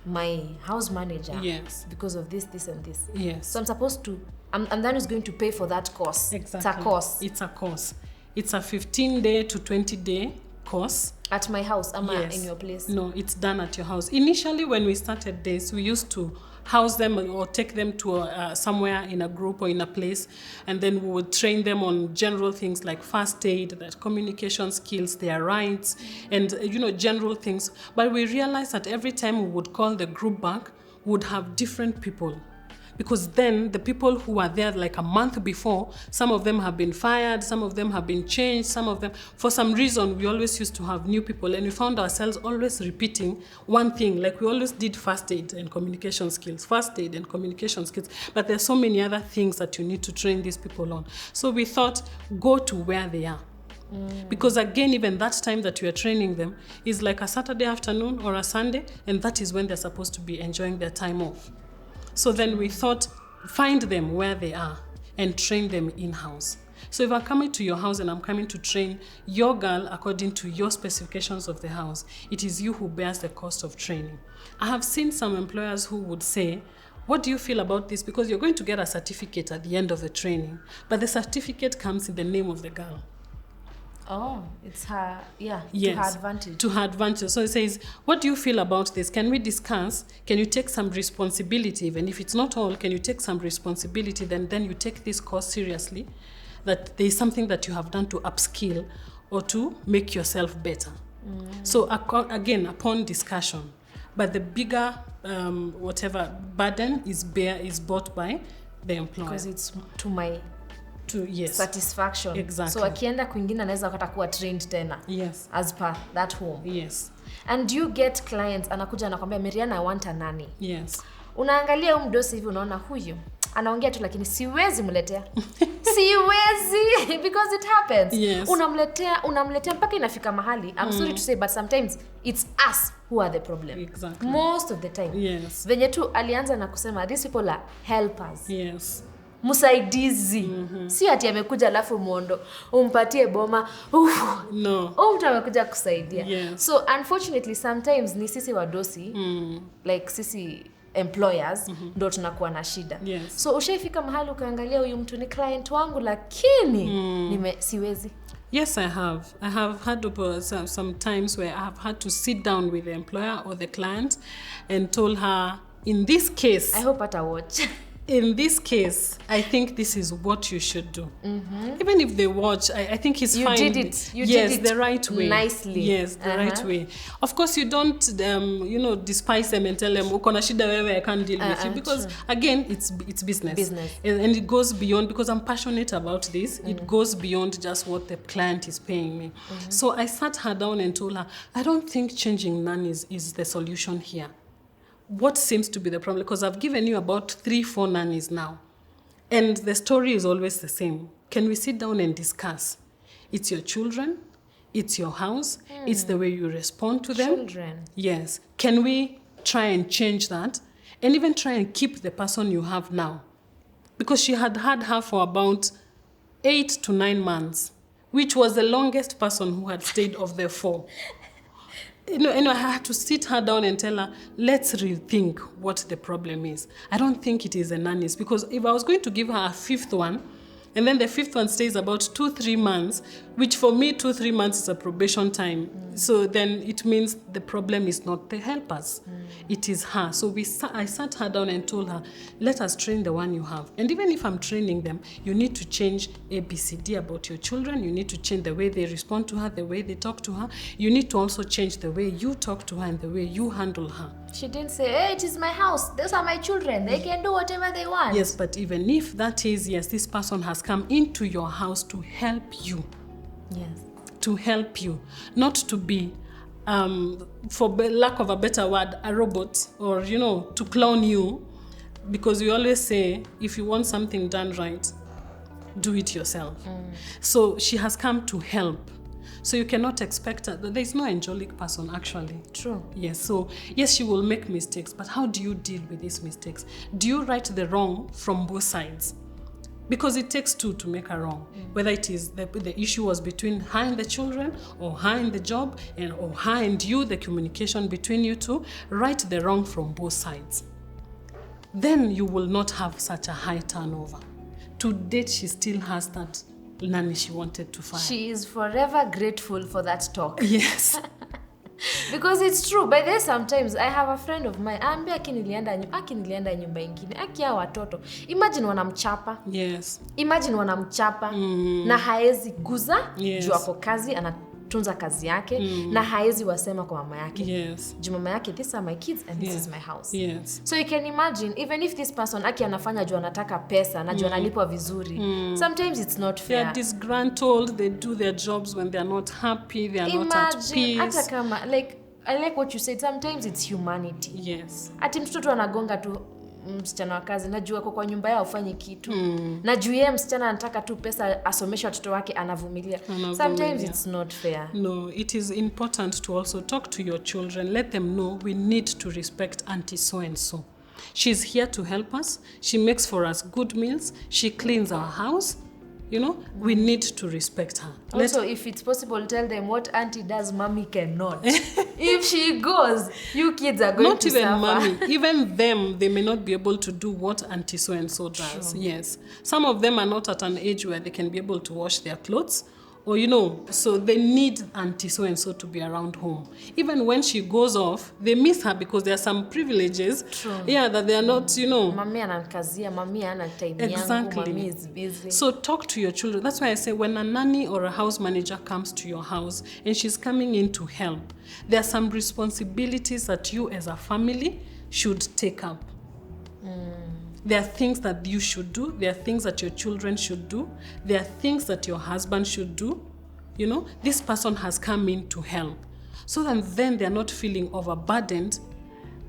[SPEAKER 1] my house manager.
[SPEAKER 2] Yes.
[SPEAKER 1] Because of this, this, and this.
[SPEAKER 2] Yes.
[SPEAKER 1] So I'm supposed to, I'm then who's going to pay for that course.
[SPEAKER 2] Exactly.
[SPEAKER 1] It's a course.
[SPEAKER 2] It's a course. It's a 15-day to 20-day course.
[SPEAKER 1] At my house,
[SPEAKER 2] Yes.
[SPEAKER 1] in your place?
[SPEAKER 2] No, it's done at your house. Initially, when we started this, we used to house them or take them to somewhere in a group or in a place, and then we would train them on general things like first aid, that communication skills, their rights, and general things. But we realized that every time we would call the group back, we would have different people. Because then the people who were there like a month before, some of them have been fired, some of them have been changed, some of them, for some reason, we always used to have new people, and we found ourselves always repeating one thing, like we always did first aid and communication skills, first aid and communication skills, but there's so many other things that you need to train these people on. So we thought, go to where they are. Because again, even that time that you are training them is like a Saturday afternoon or a Sunday, and that is when they're supposed to be enjoying their time off. So then we thought, find them where they are and train them in-house. So if I'm coming to your house and I'm coming to train your girl according to your specifications of the house, it is you who bears the cost of training. I have seen some employers who would say, what do you feel about this? Because you're going to get a certificate at the end of the training, but the certificate comes in the name of the girl.
[SPEAKER 1] Oh, it's her,
[SPEAKER 2] yes,
[SPEAKER 1] to her advantage.
[SPEAKER 2] To her advantage. So it says, what do you feel about this? Can we discuss? Can you take some responsibility? Even if it's not all, can you take some responsibility? Then you take this course seriously, that there is something that you have done to upskill or to make yourself better. So again, upon discussion, but the bigger burden is bought by the employer.
[SPEAKER 1] Because it's to my
[SPEAKER 2] yes.
[SPEAKER 1] satisfaction.
[SPEAKER 2] Exactly.
[SPEAKER 1] So akienda kwingine anaweza katakuwa trained tena.
[SPEAKER 2] Yes.
[SPEAKER 1] As per that home.
[SPEAKER 2] Yes.
[SPEAKER 1] And you get clients anakuja anakwambia, MARYANN, I want a nanny.
[SPEAKER 2] Yes.
[SPEAKER 1] Unaangalia mdosi hivi unaona huyu anaongea tu lakini siwezi mletea. Siwezi because it happens.
[SPEAKER 2] Yes.
[SPEAKER 1] Unamletea mpaka inafika mahali. I'm sorry to say, but sometimes it's us who are the problem.
[SPEAKER 2] Exactly.
[SPEAKER 1] Most of the time.
[SPEAKER 2] Yes.
[SPEAKER 1] Venye tu alianza na kusema these people are helpers.
[SPEAKER 2] Yes.
[SPEAKER 1] Musaidizi. Si ati amekuja alafu muondo umpatie boma.
[SPEAKER 2] No.
[SPEAKER 1] Mtu amekuja kusaidia.
[SPEAKER 2] Yes.
[SPEAKER 1] So unfortunately sometimes ni sisi wadosi like sisi employers ndo tunakuwa na shida.
[SPEAKER 2] Yes.
[SPEAKER 1] So ushaifika mahali ukaangalia huyu mtu ni client wangu lakini siwezi.
[SPEAKER 2] Yes, I have. I have had some times where I have had to sit down with the employer or the client and told her, in this case,
[SPEAKER 1] I hope ata watch.
[SPEAKER 2] in this case, I think this is what you should do. Even if they watch, I think it's fine.
[SPEAKER 1] You did it. You
[SPEAKER 2] yes,
[SPEAKER 1] did it
[SPEAKER 2] the right way.
[SPEAKER 1] nicely.
[SPEAKER 2] Yes, the right way. Of course, you don't, despise them and tell them, "Ukona shida wewe, I can't deal with you," because again, it's business. And it goes beyond, because I'm passionate about this. It goes beyond just what the client is paying me. So I sat her down and told her, I don't think changing nannies is the solution here. What seems to be the problem? Because I've given you about 3-4 nannies now. And the story is always the same. Can we sit down and discuss? It's your children. It's your house. It's the way you respond to them.
[SPEAKER 1] Children.
[SPEAKER 2] Yes. Can we try and change that? And even try and keep the person you have now? Because she had her for about 8 to 9 months, which was the longest person who had stayed of the 4. I had to sit her down and tell her, let's rethink what the problem is. I don't think it is a nannies, because if I was going to give her a 5th one, and then the 5th one stays about 2-3 months, which for me 2-3 months is a probation time. So then it means the problem is not the helpers. It is her. So I sat her down and told her, let us train the one you have. And even if I'm training them, you need to change ABCD about your children. You need to change the way they respond to her, the way they talk to her. You need to also change the way you talk to her and the way you handle her.
[SPEAKER 1] She didn't say, hey, it is my house. Those are my children. They can do whatever they want.
[SPEAKER 2] Yes, but even if that is, yes, this person has come into your house to help you.
[SPEAKER 1] Yes.
[SPEAKER 2] To help you. Not to be, for lack of a better word, a robot, or, to clone you. Because we always say, if you want something done right, do it yourself. So she has come to help. So you cannot expect her. There's no angelic person, actually.
[SPEAKER 1] True.
[SPEAKER 2] Yes. So, yes, she will make mistakes, but how do you deal with these mistakes? Do you right the wrong from both sides? Because it takes 2 to make a wrong. Whether it is the issue was between her and the children, or her and the job, or her and you, the communication between you two, right the wrong from both sides. Then you will not have such a high turnover. To date, she still has that nanny she wanted to fire.
[SPEAKER 1] She is forever grateful for that talk.
[SPEAKER 2] Yes.
[SPEAKER 1] Because it's true. By the way, sometimes I have a friend of mine, aki nilienda nyumba ingine, aki ya watoto. Imagine wanamchapa.
[SPEAKER 2] Yes.
[SPEAKER 1] Imagine wanamchapa na haezi guza,
[SPEAKER 2] Yes.
[SPEAKER 1] juu ako kazi, anatunza kazi yake, na haezi wasema kwa mama yake.
[SPEAKER 2] Yes.
[SPEAKER 1] Juu mama yake, these are my kids and this is my house.
[SPEAKER 2] Yes.
[SPEAKER 1] So you can imagine, even if this person aki anafanya juu anataka pesa, na juu analipwa vizuri, sometimes it's not fair.
[SPEAKER 2] They are disgruntled, they do their jobs when they are not happy, they are not at peace.
[SPEAKER 1] Hata kama, I like what you said, sometimes it's humanity.
[SPEAKER 2] Yes.
[SPEAKER 1] Ati mtoto anagonga tu msichana wa kazi, najua kwa nyumba yao ufanye kitu. Najua yeye msichana anataka tu pesa asomeshe watoto wake, anavumilia. Sometimes it's not fair.
[SPEAKER 2] No, it is important to also talk to your children. Let them know we need to respect auntie so-and-so. She's here to help us. She makes for us good meals. She cleans our house. We need to respect her.
[SPEAKER 1] Also, if it's possible, tell them what auntie does, mommy cannot. If she goes, you kids are going to suffer.
[SPEAKER 2] Not even mommy. Even them, they may not be able to do what auntie so-and-so does. True. Yes. Some of them are not at an age where they can be able to wash their clothes. Or, so they need auntie so-and-so to be around home. Even when she goes off, they miss her because there are some privileges.
[SPEAKER 1] True.
[SPEAKER 2] Yeah, that they are not,
[SPEAKER 1] Mami anakazia, mami ana time yangu, mami is busy.
[SPEAKER 2] So talk to your children. That's why I say when a nanny or a house manager comes to your house and she's coming in to help, there are some responsibilities that you as a family should take up. There are things that you should do. There are things that your children should do. There are things that your husband should do. This person has come in to help. So that then they are not feeling overburdened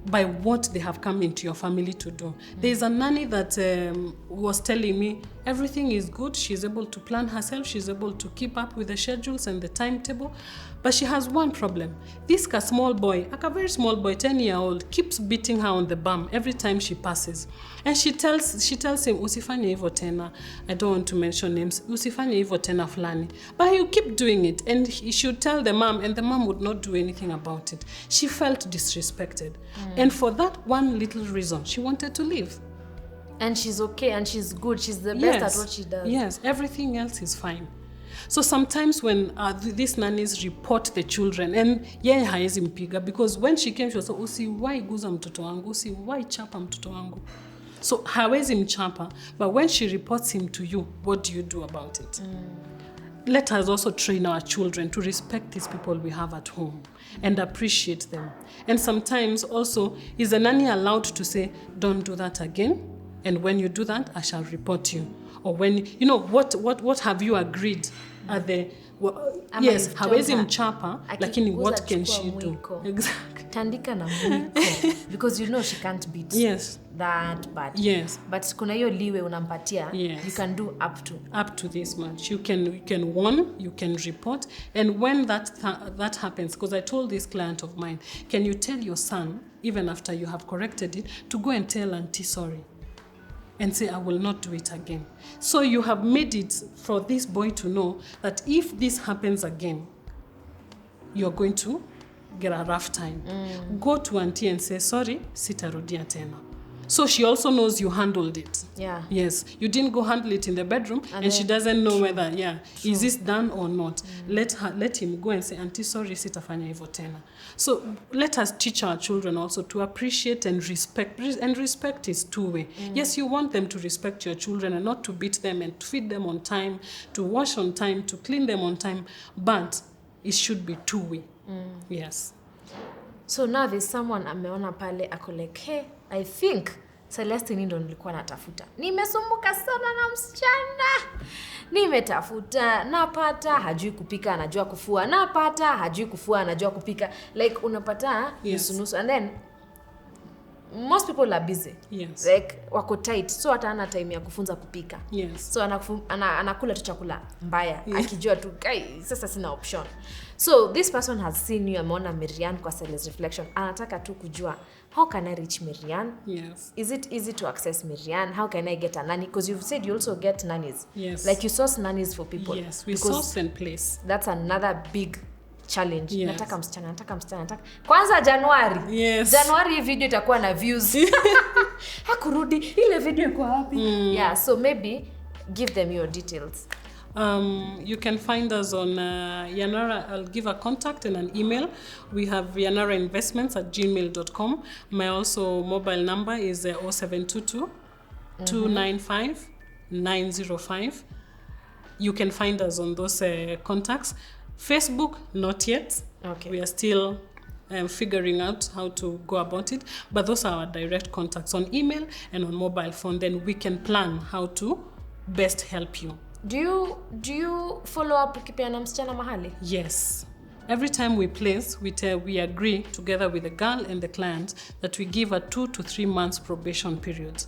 [SPEAKER 2] by what they have come into your family to do. There is a nanny that was telling me everything is good. She's able to plan herself. She's able to keep up with the schedules and the timetable. But she has one problem. This small boy, a very small boy, 10-year-old, keeps beating her on the bum every time she passes. And she tells him, usifanye hivyo tena. I don't want to mention names. Usifanye hivyo tena fulani. But he'll keep doing it. And he should tell the mom, and the mom would not do anything about it. She felt disrespected. And for that one little reason, she wanted to leave.
[SPEAKER 1] And she's okay, and she's good. She's the best at what she does.
[SPEAKER 2] Yes, everything else is fine. So sometimes when these nannies report the children, and haezi mpiga, because when she came, she was like, usiwai guza mtoto wangu, usiwai chapa mtoto wangu. So hawezi mchapa, but when she reports him to you, what do you do about it? Let us also train our children to respect these people we have at home and appreciate them. And sometimes also, is a nanny allowed to say, don't do that again? And when you do that, I shall report you. Or when, what have you agreed at the... yes, hawezi mchapa, lakini what can she do? Exactly.
[SPEAKER 1] Tandika na mwiko. Because she can't beat that bad.
[SPEAKER 2] Yes.
[SPEAKER 1] But kuna hiyo liwe unampatia, you can do up to
[SPEAKER 2] this much. You can warn, you can report. And when that happens, because I told this client of mine, can you tell your son, even after you have corrected it, to go and tell auntie sorry? And say, I will not do it again. So you have made it for this boy to know that if this happens again, you're going to get a rough time. Go to auntie and say, sorry, sitarudia tena. So she also knows you handled it.
[SPEAKER 1] Yeah.
[SPEAKER 2] Yes. You didn't go handle it in the bedroom and she doesn't know whether, is this done or not. Let him go and say, auntie, sorry, sitafanya hivyo tena. So let us teach our children also to appreciate and respect. And respect is two-way. Yes, you want them to respect your children and not to beat them and to feed them on time, to wash on time, to clean them on time. But it should be two-way. Yes.
[SPEAKER 1] So now there's someone ameona pale ako like, hey, I think Celestine ndo nilikuwa natafuta. Nimesumbuka sana na msichana. Nimetafuta, napata, hajui kupika, anajua kufua. Napata, hajui kufua, anajua kupika. Like unapata nusu. And then most people are busy.
[SPEAKER 2] Yes.
[SPEAKER 1] Like wako tight. So hata hana time ya kufunza kupika.
[SPEAKER 2] Yes.
[SPEAKER 1] So anakula tu chakula mbaya. Akijua tu sasa sina option. So this person has seen you, ameona MARYANN kwa Celeste Reflection. Anataka tu kujua, how can I reach MARYANN?
[SPEAKER 2] Yes.
[SPEAKER 1] Is it easy to access MARYANN? How can I get a nanny? Because you've said you also get nannies.
[SPEAKER 2] Yes.
[SPEAKER 1] Like you source nannies for people.
[SPEAKER 2] Yes, we source and place.
[SPEAKER 1] That's another big challenge.
[SPEAKER 2] Yes.
[SPEAKER 1] Nataka msichana. Kwanza Januari.
[SPEAKER 2] Yes.
[SPEAKER 1] Januari video itakuwa na views. Hakurudi, ile video iko wapi? Yeah, so maybe give them your details.
[SPEAKER 2] You can find us on Yanara. I'll give a contact and an email. We have yanarainvestments@gmail.com. My also mobile number is 0722 295 905. You can find us on those contacts. Facebook, not yet.
[SPEAKER 1] Okay.
[SPEAKER 2] We are still figuring out how to go about it. But those are our direct contacts on email and on mobile phone. Then we can plan how to best help you.
[SPEAKER 1] Do you follow up ukipeana msichana mahali?
[SPEAKER 2] Yes. Every time we place, we agree together with the girl and the client that we give a 2 to 3 months probation period.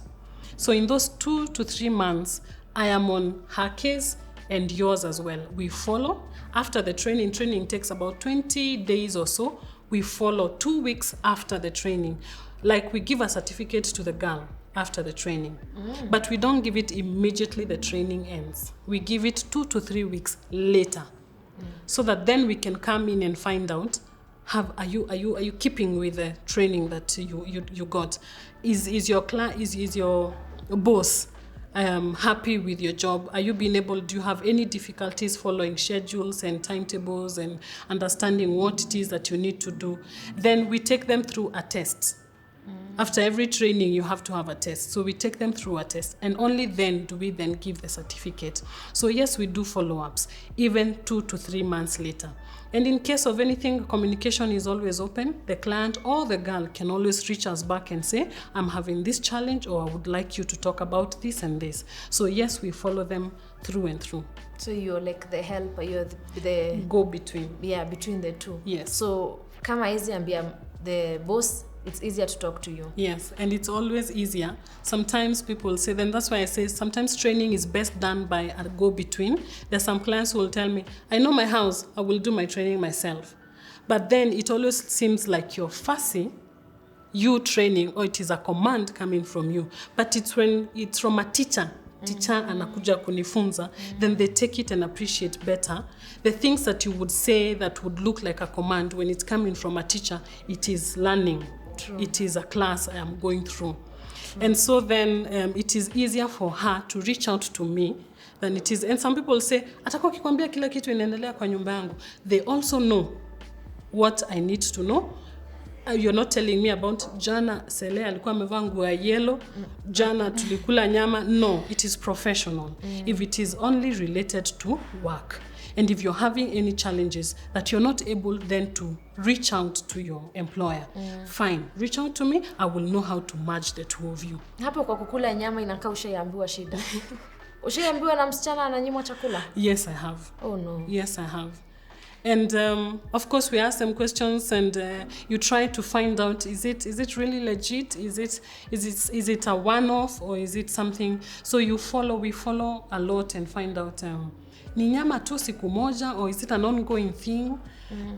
[SPEAKER 2] So in those 2 to 3 months, I am on her case and yours as well. We follow. After the training takes about 20 days or so. We follow 2 weeks after the training. Like we give a certificate to the girl after the training. But we don't give it immediately the training ends. We give it 2 to 3 weeks later. So that then we can come in and find out, are you keeping with the training that you got? Is your boss happy with your job? Are you being able, do you have any difficulties following schedules and timetables and understanding what it is that you need to do? Then we take them through a test. After every training, you have to have a test. So we take them through a test. And only then do we then give the certificate. So yes, we do follow-ups, even 2 to 3 months later. And in case of anything, communication is always open. The client or the girl can always reach us back and say, I'm having this challenge, or I would like you to talk about this and this. So yes, we follow them through and through.
[SPEAKER 1] So you're like the helper, you're the
[SPEAKER 2] go-between.
[SPEAKER 1] Yeah, between the two.
[SPEAKER 2] Yes.
[SPEAKER 1] So kama hizi ambia the boss, it's easier to talk to you.
[SPEAKER 2] Yes, and it's always easier. Sometimes people say, then that's why I say sometimes training is best done by a go-between. There's some clients who will tell me, I know my house, I will do my training myself. But then it always seems like you're fussy, you training, or it is a command coming from you. But it's when it's from a teacher anakuja kunifunza, then they take it and appreciate better. The things that you would say that would look like a command, when it's coming from a teacher, it is learning. True. It is a class I am going through. True. And so then it is easier for her to reach out to me than it is. And some people say, atakuwa kikwambia kila kitu inaendelea kwa nyumba yangu. They also know what I need to know. you're not telling me about jana Sele alikuwa amevaa nguo ya yellow, jana tulikula nyama. No, it is professional. If it is only related to work, and if you're having any challenges that you're not able then to reach out to your employer, fine, reach out to me. I will know how to merge the two of you.
[SPEAKER 1] Hapo kwa kukula nyama inakaa ushaambiwa shida. Ushaambiwa na msichana ananyimwa chakula?
[SPEAKER 2] Yes, I have.
[SPEAKER 1] Oh no.
[SPEAKER 2] Yes, I have. And of course we ask them questions, and you try to find out, is it really legit? Is it a one-off, or is it something? So we follow a lot and find out ni nyama tu siku moja, or is it an ongoing thing?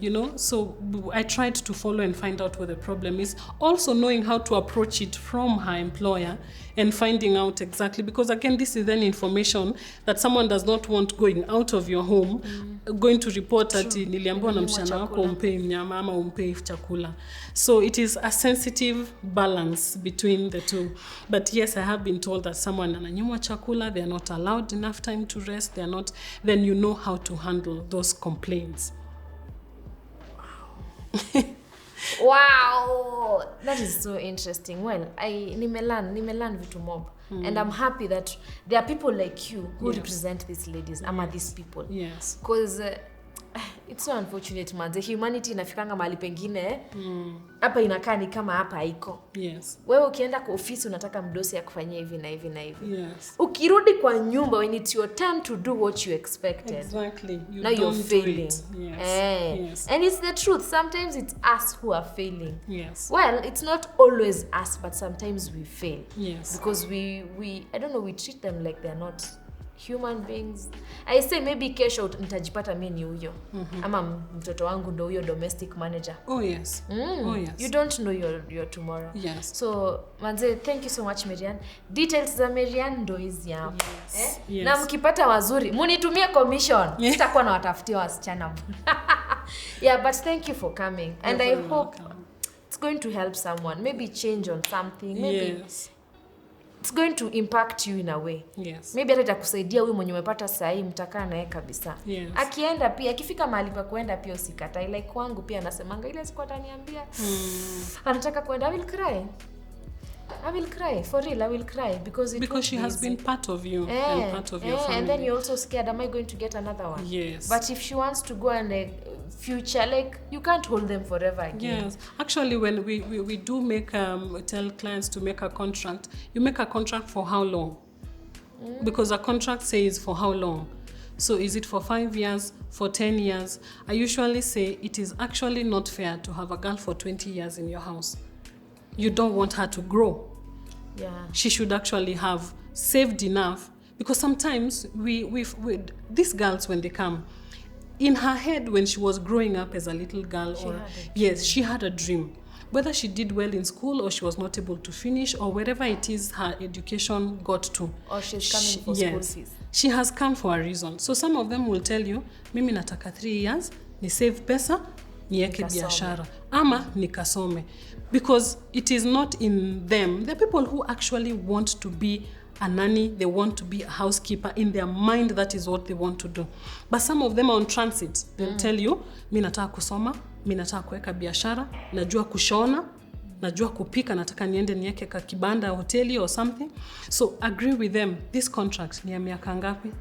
[SPEAKER 2] You know, so I tried to follow and find out what the problem is. Also knowing how to approach it from her employer and finding out exactly, because again, this is then information that someone does not want going out of your home, going to report that niliambiwa na msichana wako umpe mnyama ama umpe chakula. So it is a sensitive balance between the two. But yes, I have been told that someone ananyimwa chakula, they are not allowed enough time to rest, they are not, then you know how to handle those complaints.
[SPEAKER 1] Wow, that is so interesting. Well, nimelearn vitu mob. And I'm happy that there are people like you who represent these ladies, ama these people.
[SPEAKER 2] Yes.
[SPEAKER 1] Because it's so unfortunate, man. The humanity inafikanga mahali pengine hapa inakaa ni kama hapa haiko.
[SPEAKER 2] Yes.
[SPEAKER 1] Wewe ukienda kwa ofisi unataka mdosi akufanyie hivi na hivi na hivi.
[SPEAKER 2] Yes.
[SPEAKER 1] Ukirudi kwa nyumba, when it's your time to do what you expected.
[SPEAKER 2] Exactly.
[SPEAKER 1] Now you're failing.
[SPEAKER 2] Yes. Yes.
[SPEAKER 1] And it's the truth. Sometimes it's us who are failing.
[SPEAKER 2] Yes.
[SPEAKER 1] Well, it's not always us, but sometimes we fail.
[SPEAKER 2] Yes.
[SPEAKER 1] Because we I don't know, we treat them like they're not human beings. I say maybe kesho nitajipata mimi ni huyo. Ama mtoto wangu ndo huyo domestic manager.
[SPEAKER 2] Oh yes. Oh yes.
[SPEAKER 1] You don't know your tomorrow.
[SPEAKER 2] Yes.
[SPEAKER 1] So manze, thank you so much Maryann. Details za Maryann ndo hizi hapa.
[SPEAKER 2] Yes. Yes.
[SPEAKER 1] Na mkipata wazuri, munitumie commission. Sitakuwa na watafutia wasichana. Yeah, but thank you for coming. And I hope it's going to help someone. Maybe change on something. Maybe it's going to impact you in a way.
[SPEAKER 2] Yes.
[SPEAKER 1] Maybe hata itakusaidia huyu mwenye umepata sahi, mtakaa naye kabisa.
[SPEAKER 2] Yes.
[SPEAKER 1] Akienda pia, akifika mahali pa kuenda pia usikatai. Like wangu pia anasemanga ile siku ataniambia anataka kuenda, I will cry. I will cry, for real, I will cry because
[SPEAKER 2] she has been part of you and part of your family.
[SPEAKER 1] And then you're also scared, am I going to get another one?
[SPEAKER 2] Yes.
[SPEAKER 1] But if she wants to go and future, like, you can't hold them forever again.
[SPEAKER 2] Yes. Actually, when we do make tell clients to make a contract, you make a contract for how long? Because a contract says for how long. So is it for 5 years, for 10 years? I usually say it is actually not fair to have a girl for 20 years in your house. You don't want her to grow.
[SPEAKER 1] Yeah.
[SPEAKER 2] She should actually have saved enough, because sometimes these girls, when they come, in her head when she was growing up as a little girl, she had a dream. Whether she did well in school or she was not able to finish, or wherever it is her education got to.
[SPEAKER 1] Or she's coming for school fees.
[SPEAKER 2] She has come for a reason. So some of them will tell you, mimi nataka 3 years, ni save pesa, nieke biashara, ama nikasome. Because it is not in them. There are people who actually want to be a nanny, they want to be a housekeeper. In their mind, that is what they want to do. But some of them are on transit. They'll tell you, mi nataka kusoma, mi nataka kuweka biashara, najua kushona, najua kupika, nataka niende nieke ka kibanda hoteli or something. So agree with them. This contract ni ya miaka ngapi?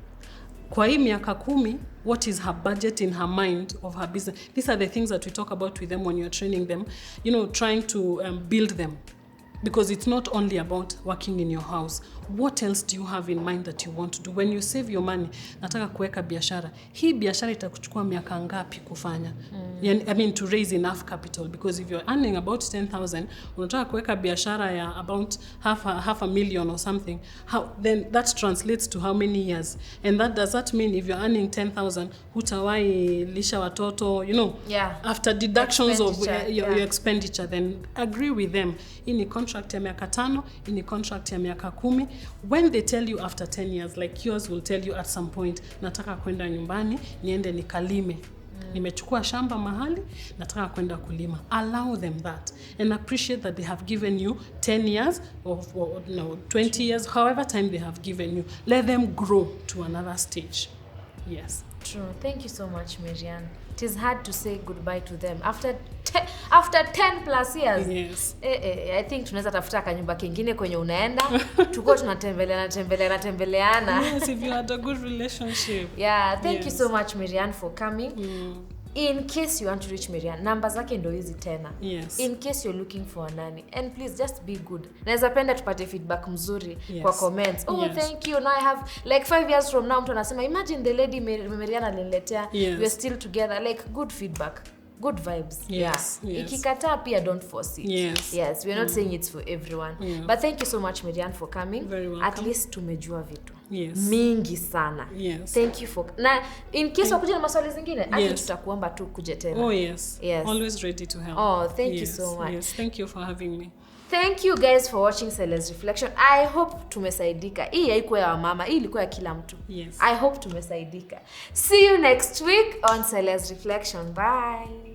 [SPEAKER 2] Kwa hii miaka 10, what is her budget in her mind of her business? These are the things that we talk about with them when you're training them, you know, trying to build them. Because it's not only about working in your house. What else do you have in mind that you want to do? When you save your money, nataka kuweka biashara. Hii biashara itakuchukua miaka ngapi kufanya? I mean, to raise enough capital. Because if you're earning about 10,000, unataka kuweka biashara ya about half a million or something, then that translates to how many years? And does that mean if you're earning 10,000, hutawai lisha watoto, you know, after deductions of your expenditure, then agree with them. Ini contract ya miaka 5, ini contract ya miaka 10. When they tell you after 10 years, like yours will tell you at some point, nataka kwenda nyumbani, niende nikalime. Nimechukua shamba mahali, nataka kwenda kulima. Allow them that and appreciate that they have given you 10 years or 20 years, however time they have given you. Let them grow to another stage. Yes.
[SPEAKER 1] True. Thank you so much, Maryann. It is hard to say goodbye to them. After after 10 plus years.
[SPEAKER 2] Yes.
[SPEAKER 1] I think tunaweza tafuta kanyumba kingine kwenye unaenda. Tuko tunatembeleana.
[SPEAKER 2] Yes, if you had a good relationship.
[SPEAKER 1] Yeah, thank you so much MARYANN for coming. In case you want to reach MARYANN, numbers zake ndo hizi tena.
[SPEAKER 2] Yes.
[SPEAKER 1] In case you're looking for a nanny, and please just be good. Naweza penda tupate feedback mzuri kwa comments. Thank you. Now I have like 5 years from now mtu anasema imagine the lady MARYANN aliniletea, we're still together, like good feedback. Good vibes.
[SPEAKER 2] Yes.
[SPEAKER 1] Ikikataa pia don't force it.
[SPEAKER 2] Yes.
[SPEAKER 1] We're not saying it's for everyone. But thank you so much MARYANN for coming.
[SPEAKER 2] Very welcome.
[SPEAKER 1] At least tumejua vitu.
[SPEAKER 2] Mingi
[SPEAKER 1] sana.
[SPEAKER 2] Yes.
[SPEAKER 1] Thank you for na in case wakuja na maswali zingine, tutakuomba tu kuje tena.
[SPEAKER 2] Yes. Always ready to help.
[SPEAKER 1] Thank you so much.
[SPEAKER 2] Yes, thank you for having me.
[SPEAKER 1] Thank you guys for watching Celeste Reflection. I hope tumesaidika. Hii haikuwa ya mama, hii ilikuwa ya kila mtu. I hope tumesaidika. See you next week on Celeste Reflection. Bye.